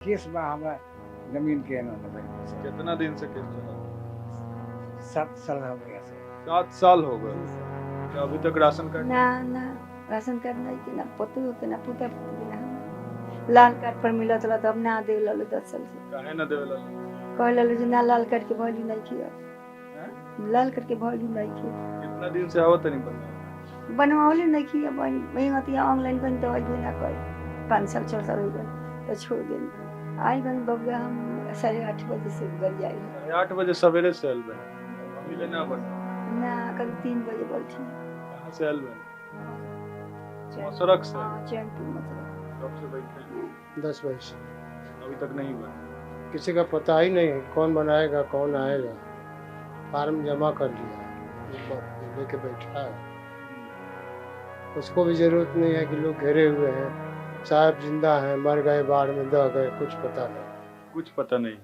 Case बा हमरा जमीन के एना भाई कितना दिन से केस चला? 7 साल हो गया सर। 7 साल हो गए। क्या अभी तक राशन कार्ड ना ना राशन कार्ड नहीं कि ना पति होते ना पुता पुती ना हम लाल कार्ड पर मिलत रहा तब ना दे ललो 10 साल से काहे न देवेला? कह ललो जे ना लाल कार्ड के वैल्यू नहीं किया हैं? लाल कार्ड के वैल्यू नहीं किया कितना दिन से आवत नहीं बनवा? बनवावले नहीं किया वही मतिया ऑनलाइन बन तो भी ना कर 5 साल 6 साल हो गए तो छोड़ दे आई बन बबुआ हम 8:30 बजे से घर जाए 8 बजे सवेरे से आयल बने। अभी ले ना बने। ना कल 3 बजे बैठी कहाँ से आयल बने? मसरक से। हाँ चैनपुर मतलब कब से बैठे हैं? 10 बजे से अभी तक नहीं बने। किसी का पता ही नहीं है कौन बनाएगा कौन आएगा। फार्म जमा कर लिया लेके बैठा है। उसको भी जरूरत नहीं है कि लोग घेरे हुए हैं साहब जिंदा हैं मर गए बाढ़ में दह गए कुछ पता नहीं। कुछ पता नहीं।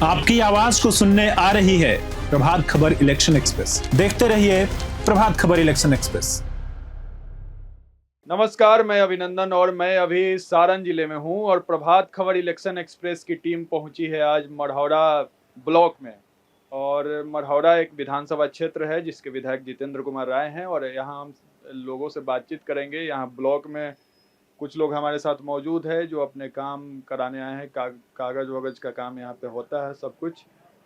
आपकी आवाज को सुनने आ रही है प्रभात खबर इलेक्शन एक्सप्रेस। देखते रहिए प्रभात खबर इलेक्शन एक्सप्रेस। नमस्कार, मैं अभिनंदन और मैं अभी सारण जिले में हूं और प्रभात खबर इलेक्शन एक्सप्रेस की टीम पहुंची है आज मढ़ौरा ब्लॉक में। और मढ़ौरा एक विधानसभा क्षेत्र है जिसके विधायक जितेंद्र कुमार राय हैं और यहाँ हम लोगों से बातचीत करेंगे। यहाँ ब्लॉक में कुछ लोग हमारे साथ मौजूद है जो अपने काम कराने आए हैं। कागज वगज का काम यहाँ पे होता है, सब कुछ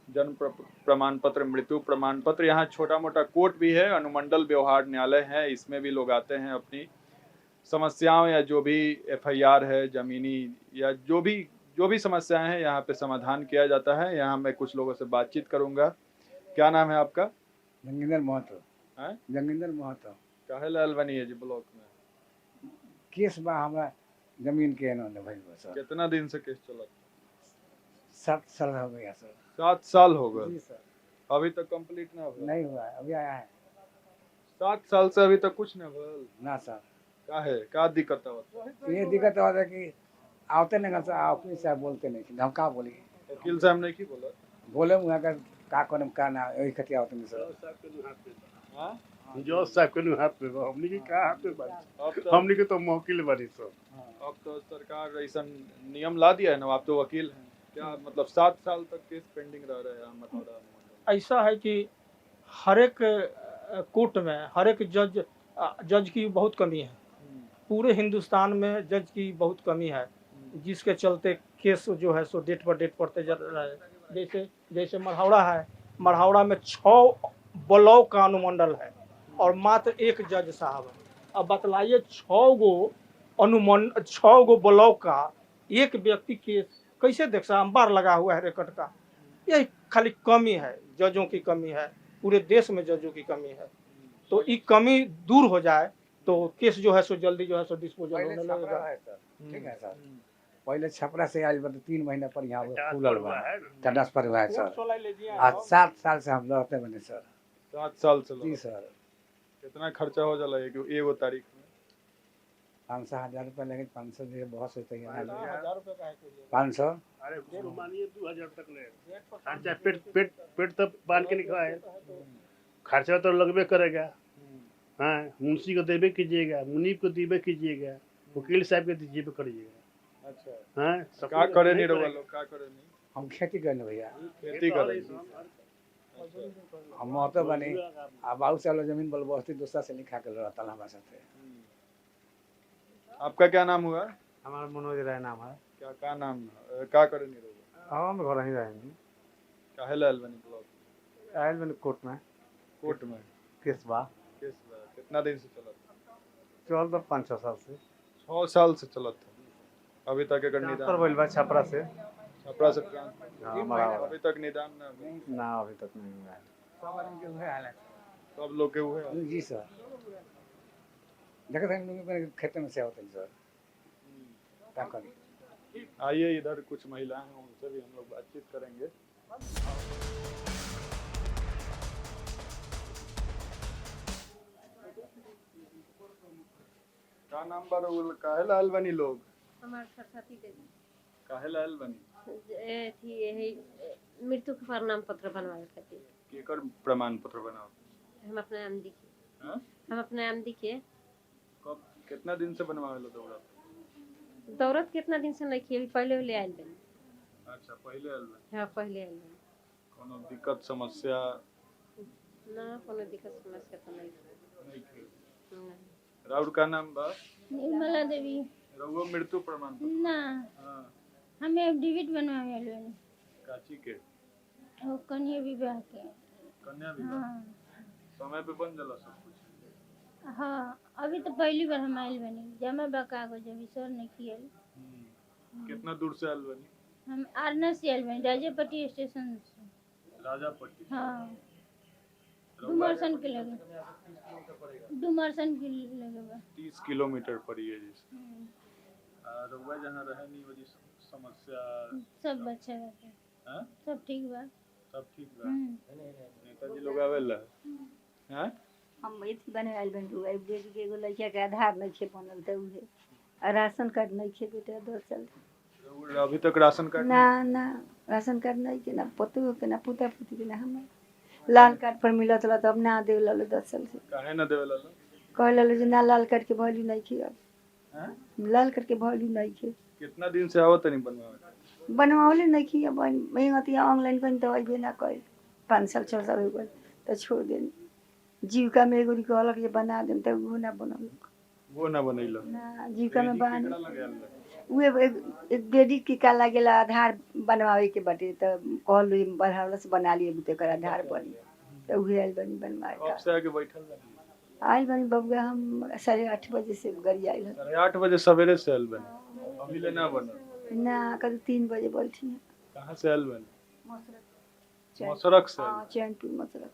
जन्म प्रमाण पत्र, मृत्यु प्रमाण पत्र, यहाँ छोटा मोटा कोर्ट भी है, अनुमंडल व्यवहार न्यायालय है, इसमें भी लोग आते हैं अपनी समस्याओं या जो भी एफआईआर है जमीनी या जो भी समस्याएं हैं यहाँ पे समाधान किया जाता है। यहाँ मैं कुछ लोगों से बातचीत करूंगा। क्या नाम है आपका? जंगिंदर महतो। हैं? जंगिंदर महतो। काहे लाल बनी है जी ब्लॉक में? केस बा हमरा जमीन के एना भाई सर। कितना दिन से केस चला? 7 साल हो गया सर। 7 साल हो जी गए। सर। अभी तक कंप्लीट ना हुआ? नहीं हुआ है, अभी आया है 7 साल से अभी तक कुछ नहीं हुआ। ना सर। काहे का दिक्कत है? ये दिक्कत होता है कि आवते नहीं सर, ऑफिस साहब बोलते नहीं, हम का बोली वकील साहब ने की बोला? बोले वहाँ का कोन का ना वही खतिया होते नहीं सर। हाँ? जो साहब के हाथ पे बा, हमनी के का हाथ पे बा? अब तो हमनी के तो मौकिल बानी सब। अब तो सरकार ऐसा नियम ला दिया है ना, आप तो वकील हैं। क्या मतलब 7 साल तक केस पेंडिंग रह रहे हैं मथुरा? ऐसा है कि हर एक कोर्ट में हर एक जज की बहुत कमी है। पूरे हिंदुस्तान में जज की बहुत कमी है, जिसके चलते केस जो है सो डेट पर डेट पड़ते जा रहा है। जैसे मढ़ौरा है, मढ़ौरा में 6 ब्लॉक का अनुमंडल है और मात्र 1 जज साहब है। अब बतलाइए 6 गो ब्लॉक का एक व्यक्ति केस कैसे देख सकता? अंबार लगा हुआ है रिकॉर्ड का। यही खाली कमी है, जजों की कमी है, पूरे देश में जजों की कमी है। तो ये कमी दूर हो जाए तो केस जो है सो जल्दी जो है सो डिस्पोजल पहले होने छपरा लगेगा। है सर, ठीक है सर। पहले छपरा से आज 3 महीना पर यहाँ खुलल बा ट्रांसफर हुआ है सर। आज 7 साल से हम रहते बने सर। 7 साल से जी सर। कितना खर्चा हो जाला एगो तारीख में? 500,000 रुपये लगे। 500 दिए बहुत होते हैं। 1000 रुपये का है कोई? 500 अरे गुरु मानिए 2000 तक ले खर्चा पेट तब बांध के निकला है। खर्चा तो लगबे करेगा। हाँ, मुंशी को देबे कीजिएगा, मुनीब को देबे कीजिएगा, वकील साहब के दीजिए करिएगा। अच्छा, हाँ, का करे नहीं रहो लोग, का करे नहीं? हम खेती करने भैया, खेती करे। हम महतो बने। अब बहुत साल जमीन बल बस्ती दूसरा से लिखा के रहता हमारे साथ। आपका क्या नाम हुआ? हमारा मनोज राय नाम है। क्या नाम? का करे नहीं रहो? हम घर ही रहेंगे। काहे लाल बनी ब्लॉक? आयल मैंने कोर्ट में कोर्ट में केस बा केस कितना दिन से चला था? चल तो 5-6 साल से 6 साल से चला था। अभी तक एकर निदान? बोल बा छपरा से। छपरा से हमारा अभी तक निदान ना हुआ? ना अभी तक नहीं हुआ है। सब लोग के हुए हैं? जी सर। देखते हैं खेत में से होते हैं सर। क्या करें? आइए इधर कुछ महिलाएं हैं, उनसे भी हम लोग बातचीत करेंगे। का नाम बा? काहे लाल बनी लोग? हमार सरस्वती देवी काहे लाल बनी? थी यही मृत्यु के प्रमाण पत्र बनवाए खातिर। केकर प्रमाण पत्र बनाओ? हम अपने आमदी के हाँ? हम अपने आमदी के कब कितना दिन से बनवावे लो दौड़ा? दौरत कितना दिन से नहीं की, अभी पहले ले आयल बनी। अच्छा पहले आयल बा। हाँ पहले आयल बनी। कोनो दिक्कत समस्या ना कोनो दिक्कत समस्या तो नहीं नहीं थी। नहीं। राउर का नाम बा? निर्मला देवी। रउआ मृत्यु प्रमाण पत्र? ना हाँ हमें एफिडेविट बनवावे आइल बानी। काची के? वो कन्या विवाह के। कन्या विवाह हाँ समय पे बन जाला सब कुछ? हाँ अभी तो पहली बार हम आइल बानी, जमा बा कागज अभी सर नहीं किया। कितना दूर से आयल बनी? हम आरना से आइल बानी, राजापट्टी स्टेशन से। राजापट्टी। हाँ डुमरसन के लगे, डुमरसन के लगे बा। 30 किलोमीटर पड़ी है जिस रउआ जहाँ रहे नहीं वही समस्या सब अच्छा रहता है, हाँ? सब ठीक बा। सब ठीक बा। नेताजी लोग आवेला हैं? हम एथी बने आइल बन तो अब देख के एगो लड़का के आधार नहीं छे बनल त उहे आ राशन कार्ड नहीं छे बेटा दो चल रउआ अभी तक राशन कार्ड ना ना राशन कार्ड नहीं के ना पतो के ना पुता पुती के ना हम लाल कार्ड पर मिलत ला तब ना देव ला 10 साल से काहे ना देवेला लो? कहला लो जे ना लाल कार्ड के वैल्यू नहीं छे अब हैं? लाल कार्ड के वैल्यू नहीं छे कितना दिन से आवत नहीं बनवावे? बनवावले नहीं छे अब मैं ऑनलाइन बन तो अइबे ना कइल 5 साल 6 साल हो गए तो छोड़ देनी जीविका में एगो कहलक जे बना देम त वो ना बनल वो ना बनैलो? ना जीविका में बना केकरा लगे आयल बा? उहे एक डेडी के का लागेला आधार बनवावे के बाटे त कहल बढ़ावला से बना लिए बुते कर आधार बनी त उहे आइल बनी बनवाए कब से आके बैठल रही? आइल बनी बबुआ हम 8:30 बजे से गड़ी आइल 8:30 बजे सवेरे से आयल बनी, अभी ले ना बनल? ना कल 3 बजे बैठी कहाँ से आयल बनी? मसरक मसरक से? हाँ चैनपुर मसरक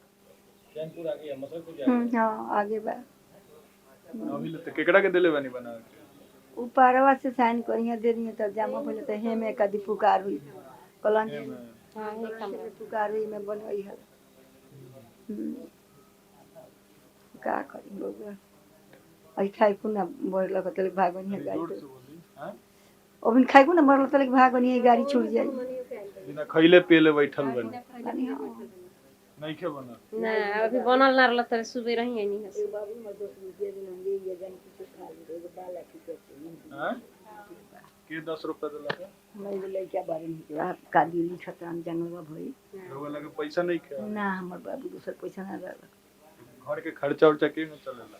चैनपुर आगे है, मसरक को जाके? हाँ आगे बा अभी ले तो केकरा के देले बनी बना के? उ पारवा से साइन करिया दे दिए तब जमा भइले त हेमे कदी पुकार हुई कलन हाँ ये काम पुकार हुई में बनवाई है का करी बबुआ आई खाई कुना बोल लग तले भागनी है जोर गाड़ी से बोली हैं? अबिन खाई कुना मरल तले भागनी है गाड़ी छूट जाई बिना खइले पियले बैठल बनी यानी हाँ नहीं के बना? ना अभी बनल ना रहल त सुबह रही है नहीं हस बाबू में 10 रुपया दिलन ले ये जान कुछ खा ले एगो बाला की करते हैं? के 10 रुपया देला के? मैं बोले क्या बारे में रहा का दिली खतराम जंगलवा भई रउआ लगे पैसा नहीं के? ना हमर बाबू दूसर पैसा ना रहल घर के खर्चा उर्चा के न चलेला?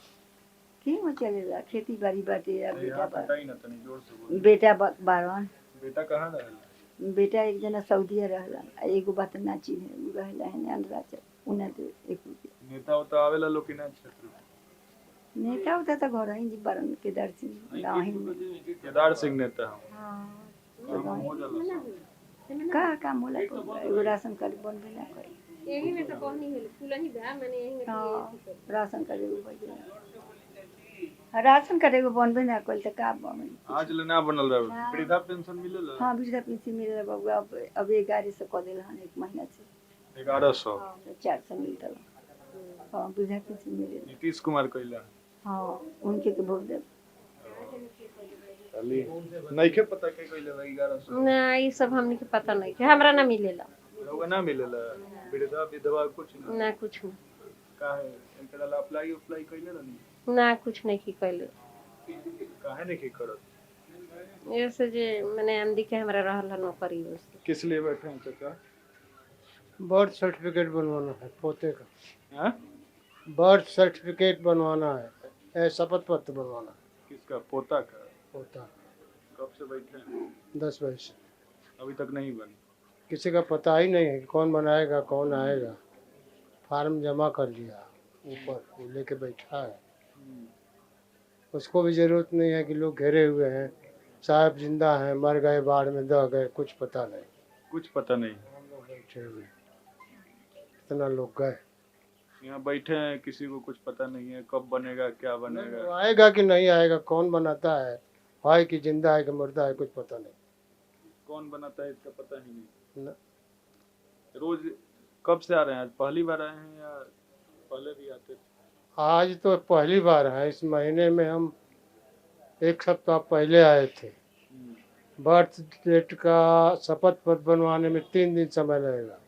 के में चलेला खेती बाड़ी बाटे या बेटा यहाँ बा बताई ना तनी जोर से बोली। बेटा बारन बेटा कहाँ रहेला? बेटा एक जना सऊदीया रहला आ एगो बात ना चिन्हे उ रहला है अंदराचल उना दे 1 रुपया नेता उता आवेला लोग कि ना क्षेत्र में? नेता होता तो घर ही जी बारन केदार सिंह गाँव ही में केदार सिंह नेता हूँ। हाँ काम हो जाला? का काम होला तो एगो राशन कार्ड बनबे ना करी यही में तो कहनी है फूलही बा माने यही में हाँ राशन कार्ड एगो राशन कार्ड एगो बनबे ना करी त का बनी आज ले ना बनल रहे? वृद्धा पेंशन मिलेला? हाँ वृद्धा पेंशन मिलेला बबुआ अब 11 से कह देला हन 1 महीना से 1100 400 मिलता हाँ वृद्धा पेंशन मिलेला नीतीश कुमार कइला? हाँ उनके के वोट दे चली नहीं के पता के कइले भाई 1100? ना ये सब हमनी के पता नहीं के हमरा ना मिलेला लोग ना मिलेला? वृद्धा विधवा कुछ ना कुछ नहीं काहे एकरा ला अप्लाई कइले रहनी? ना कुछ नहीं की कहले काहे नहीं की करत? ऐसे जे माने आमदी के हमरा रहल नौकरी बस किस लिए बैठे हैं चाचा? बर्थ सर्टिफिकेट बनवाना है पोते का। हैं? बर्थ सर्टिफिकेट बनवाना है, शपथ पत्र बनवाना है किसका? पोता का? पोता। कब से बैठे हैं? 10 बजे से अभी तक नहीं बनी? किसी का पता ही नहीं है कि कौन बनाएगा कौन आएगा। फार्म जमा कर लिया ऊपर वो लेके बैठा है, उसको भी जरूरत नहीं है कि लोग घेरे हुए हैं साहब जिंदा हैं मर गए बाढ़ में दह गए कुछ पता नहीं। कुछ पता नहीं? बैठे हुए कितना लोग गए। यहाँ बैठे हैं किसी को कुछ पता नहीं है कब बनेगा क्या वो बनेगा? आएगा कि नहीं आएगा, कौन बनाता है कि जिंदा है कि मुर्दा है, कुछ पता नहीं। कौन बनाता है इसका पता ही नहीं। न- रोज कब से आ रहे हैं? आज पहली बार आए हैं या पहले भी आते थे? आज तो पहली बार है। इस महीने में हम 1 सप्ताह पहले आए थे। बर्थ डेट का शपथ पत्र बनवाने में 3 दिन समय लगेगा।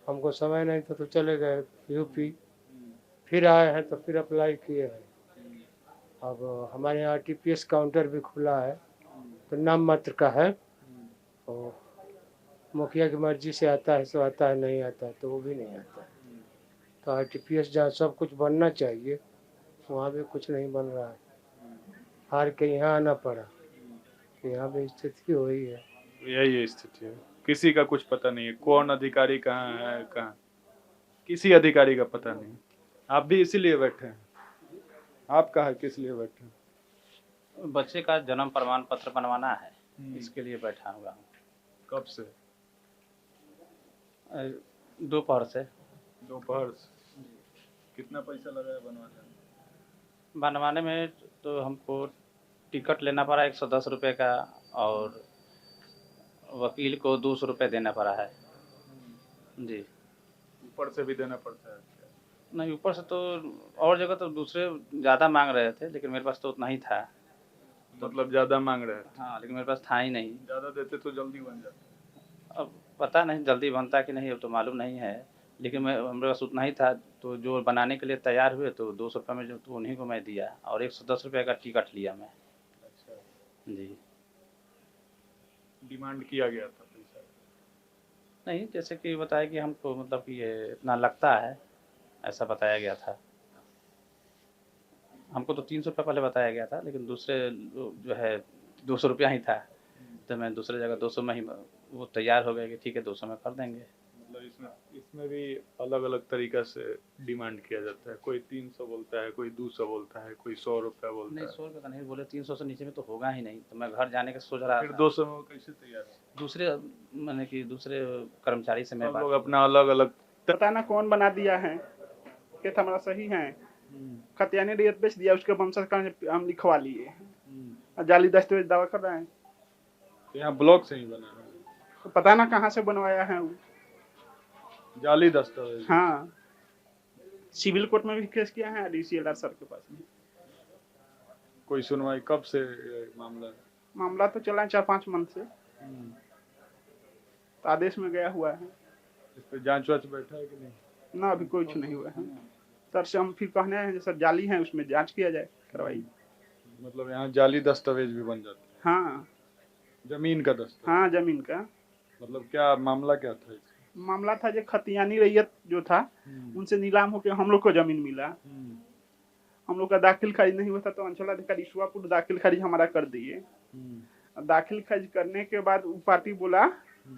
हमको समय नहीं था तो चले गए यूपी, फिर आए हैं तो फिर अप्लाई किए हैं। अब हमारे यहाँ RTPS काउंटर भी खुला है, तो नाम मात्र का है, और मुखिया की मर्जी से आता है सो आता है, नहीं आता है तो वो भी नहीं आता है। तो RTPS जहाँ सब कुछ बनना चाहिए वहाँ भी कुछ नहीं बन रहा है, हार के यहाँ आना पड़ा, यहाँ भी स्थिति वही है। यही स्थिति है, किसी का कुछ पता नहीं है, कौन अधिकारी कहाँ है, कहाँ किसी अधिकारी का पता नहीं। आप भी इसीलिए बैठे हैं? आप कहाँ किस लिए बैठे हैं? बच्चे का जन्म प्रमाण पत्र बनवाना है, इसके लिए बैठा हुआ हूँ। कब से? दोपहर से। दोपहर से। कितना पैसा लगा है बनवाने में? बनवाने में तो हमको टिकट लेना पड़ा 110 रुपये का, और वकील को 200 रुपये देना पड़ा है जी। ऊपर से भी देना पड़ता है? नहीं, ऊपर से तो और जगह तो दूसरे ज़्यादा मांग रहे थे, लेकिन मेरे पास तो उतना ही था। मतलब ज्यादा मांग रहे थे? हाँ, लेकिन मेरे पास था ही नहीं। ज्यादा देते तो जल्दी बन जाता। अब पता नहीं जल्दी बनता कि नहीं, अब तो मालूम नहीं है, लेकिन मेरे पास उतना ही था। तो जो बनाने के लिए तैयार हुए तो 200 रुपये में जो तो उन्हीं को मैं दिया, और 110 रुपये का टिकट लिया मैं। अच्छा जी। डिमांड किया गया था पैसा? नहीं, जैसे कि बताया कि हमको मतलब कि ये इतना लगता है, ऐसा बताया गया था। हमको तो 300 रुपये पहले बताया गया था, लेकिन दूसरे जो है 200 रुपया ही था, तो मैं दूसरे जगह 200 में ही वो तैयार हो गए कि ठीक है 200 में कर देंगे। मतलब इसमें भी अलग अलग तरीका से डिमांड किया जाता है, कोई 300 बोलता है, कोई 200 बोलता है, कोई 100 रुपया बोलता नहीं, है। 100 रुपये का नहीं बोले, 300 से नीचे में तो होगा ही नहीं। तो मैं घर जाने का सोच रहा फिर था। 200 में वो कैसे तैयार है? दूसरे मैंने कि दूसरे कर्मचारी से मैं सब बात लोग अपना अलग अलग। पता ना कौन बना दिया है, क्या था हमारा सही है, खतियानी रेट बेच दिया, उसके वंशज का हम लिखवा लिए, जाली दस्तावेज दावा कर रहे हैं। तो यहाँ ब्लॉक से ही बना है? तो पता ना कहाँ से बनवाया है वो, जाली दस्तावेज। हाँ, सिविल कोर्ट में भी केस किया है, DCLR सर के पास में। कोई सुनवाई कब से मामला है? मामला तो चला है 4-5 मंथ से, तो आदेश में गया हुआ है। इस पे जांच वाच बैठा है कि नहीं? ना, अभी कुछ नहीं हुआ है। सर से हम फिर कहने हैं सर जाली है, उसमें जांच किया जाए, करवाई। मतलब यहाँ जाली दस्तावेज भी बन जाते हैं? हाँ, जमीन का दस्तावेज? हाँ, जमीन का। मतलब क्या मामला क्या था इसका? मामला था जो खतियानी रैयत जो था उनसे नीलाम होकर हम लोग को जमीन मिला, हम लोग का दाखिल खारिज नहीं हुआ था, तो अंचलाधिकारी ईश्वरपुर दाखिल खारिज हमारा कर दिए। दाखिल खारिज करने के बाद वो पार्टी बोला,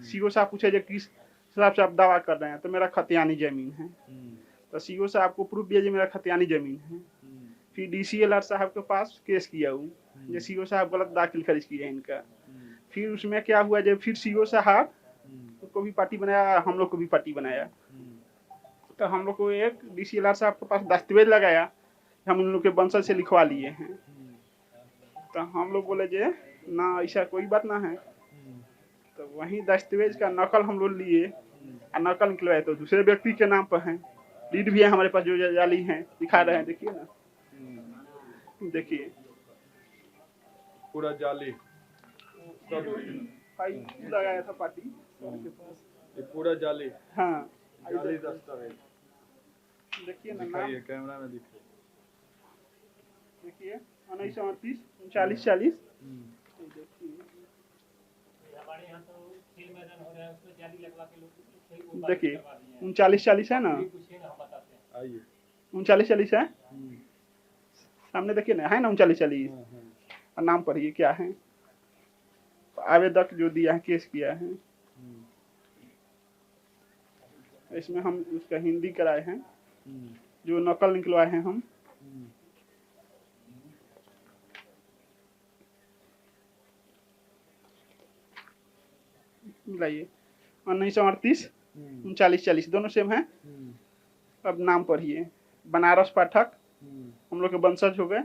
CO साहब पूछे जो किस हिसाब से आप दावा कर रहे हैं, तो मेरा खतियानी जमीन है। तो CO साहब को प्रूफ दिया जो मेरा खतियानी जमीन है। फिर DCLR साहब के पास केस किया हूँ, जो CO साहब गलत दाखिल खारिज किया इनका। फिर उसमें क्या हुआ, जब फिर CO साहब को भी पार्टी बनाया, हम लोग को भी पार्टी बनाया, तो हम लोग को एक DCLR साहब के पास दस्तावेज लगाया, हम उन लोग के वंशज से लिखवा लिए हैं। तो हम लोग बोले जे ना ऐसा कोई बात ना है, तो वही दस्तावेज का नकल हम लोग लिए और नकल निकलवाए, तो दूसरे व्यक्ति के नाम पर है, लीड भी है हमारे पास, जो जाली है दिखा रहे हैं, देखिए ना, देखिए पूरा जाली लगाया था पार्टी के पास, ये पूरा जाली? हाँ, जाली दस्तावेज देखिए ना, दिखाइए, कैमरा में दिखाइए, देखिए 1938 39 देखिए 39 है ना, आइए 39 है सामने, देखिए ना, है ना 39। और नाम पढ़िए क्या है, आवेदक जो दिया है, केस किया है, इसमें हम उसका हिंदी कराए हैं, जो नकल निकलवाए हैं हम। मिलाइए 1938 39 दोनों सेम है। अब नाम पढ़िए, बनारस पाठक हम लोग के वंशज हो गए,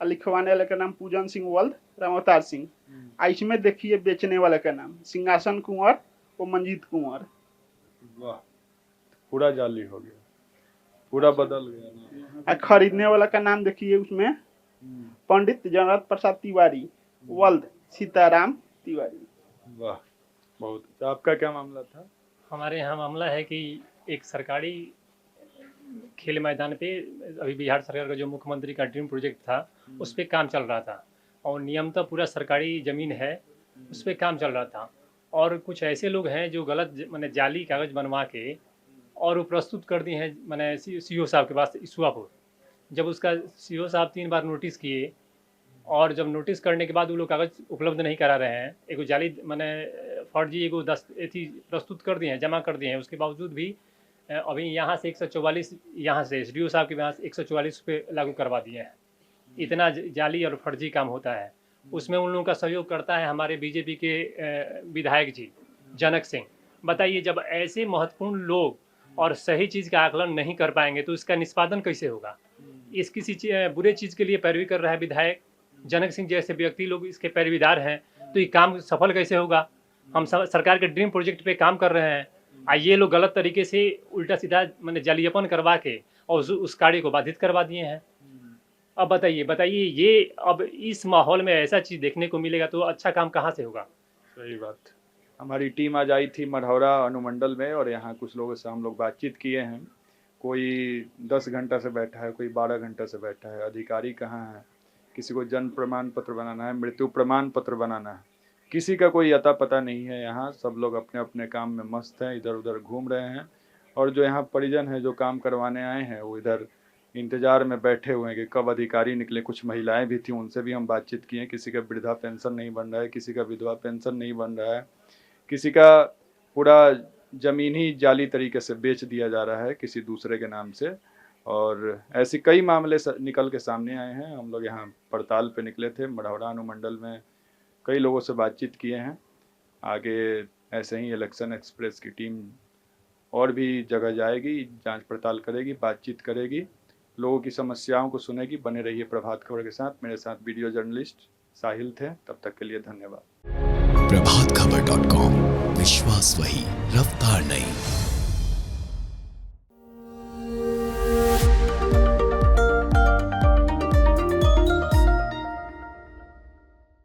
और लिखवाने वाले का नाम पूजन सिंह वल्द रामअवतार सिंह। इसमें देखिए बेचने वाले का नाम सिंहासन कुंवर और मंजीत कुंवर। वाह, पूरा जाली हो गया, पूरा बदल गया। और खरीदने वाला का नाम देखिए, उसमें पंडित जनरत प्रसाद तिवारी वल्द सीताराम तिवारी। वाह, बहुत। तो आपका क्या मामला था? हमारे यहाँ मामला है कि एक सरकारी खेल मैदान पे अभी बिहार सरकार का जो मुख्यमंत्री का ड्रीम प्रोजेक्ट था, उस पे काम चल रहा था। और नियमतः पूरा सरकारी ज़मीन है, उस पर काम चल रहा था। और कुछ ऐसे लोग हैं जो गलत मैंने जाली कागज़ बनवा के और वो प्रस्तुत कर दिए हैं मैंने सीओ साहब के पास ईसुआपुर। जब उसका सीओ साहब 3 बार नोटिस किए और जब नोटिस करने के बाद वो लोग कागज़ उपलब्ध नहीं करा रहे हैं, एगो जाली मैंने फर्जी एगो अथी प्रस्तुत कर दिए हैं, जमा कर दिए हैं, उसके बावजूद भी अभी यहाँ से 144 यहाँ से एसडीओ साहब के पास 144 पे लागू करवा दिए हैं। इतना जाली और फर्जी काम होता है। उसमें उन लोगों का सहयोग करता है हमारे बीजेपी के विधायक जी जनक सिंह। बताइए, जब ऐसे महत्वपूर्ण लोग और सही चीज़ का आकलन नहीं कर पाएंगे तो इसका निष्पादन कैसे होगा? इस किसी बुरे चीज़ के लिए पैरवी कर रहा है विधायक जनक सिंह जैसे व्यक्ति लोग इसके पैरवीदार हैं, तो ये काम सफल कैसे होगा? हम सरकार के ड्रीम प्रोजेक्ट पे काम कर रहे हैं, ये लोग गलत तरीके से उल्टा सीधा मैंने जालियापन करवा के और उस कार्य को बाधित करवा दिए हैं। अब बताइए ये अब इस माहौल में ऐसा चीज़ देखने को मिलेगा तो अच्छा काम कहाँ से होगा? सही बात। हमारी टीम आज आई थी मढ़ौरा अनुमंडल में और यहाँ कुछ लोगों से हम लोग बातचीत किए हैं। कोई 10 घंटा से बैठा है, कोई 12 घंटा से बैठा है। अधिकारी कहाँ है, किसी को जन्म प्रमाण पत्र बनाना है, मृत्यु प्रमाण पत्र बनाना है, किसी का कोई अता पता नहीं है। यहाँ सब लोग अपने अपने काम में मस्त हैं, इधर उधर घूम रहे हैं। और जो यहाँ परिजन है जो काम करवाने आए हैं वो इधर इंतजार में बैठे हुए हैं कि कब अधिकारी निकले। कुछ महिलाएं भी थी, उनसे भी हम बातचीत किए। किसी का वृद्धा पेंशन नहीं बन रहा है, किसी का विधवा पेंशन नहीं बन रहा है, किसी का पूरा ज़मीन ही जाली तरीके से बेच दिया जा रहा है किसी दूसरे के नाम से। और ऐसे कई मामले निकल के सामने आए हैं। हम लोग यहाँ पड़ताल पे निकले थे मढ़ौरा अनुमंडल में, कई लोगों से बातचीत किए हैं। आगे ऐसे ही इलेक्शन एक्सप्रेस की टीम और भी जगह जाएगी, जांच पड़ताल करेगी, बातचीत करेगी, लोगों की समस्याओं को सुनेगी। बने रहिए प्रभात खबर के साथ। मेरे साथ वीडियो जर्नलिस्ट साहिल थे। तब तक के लिए धन्यवाद। प्रभातखबर.com, विश्वास वही, रफ्तार नहीं।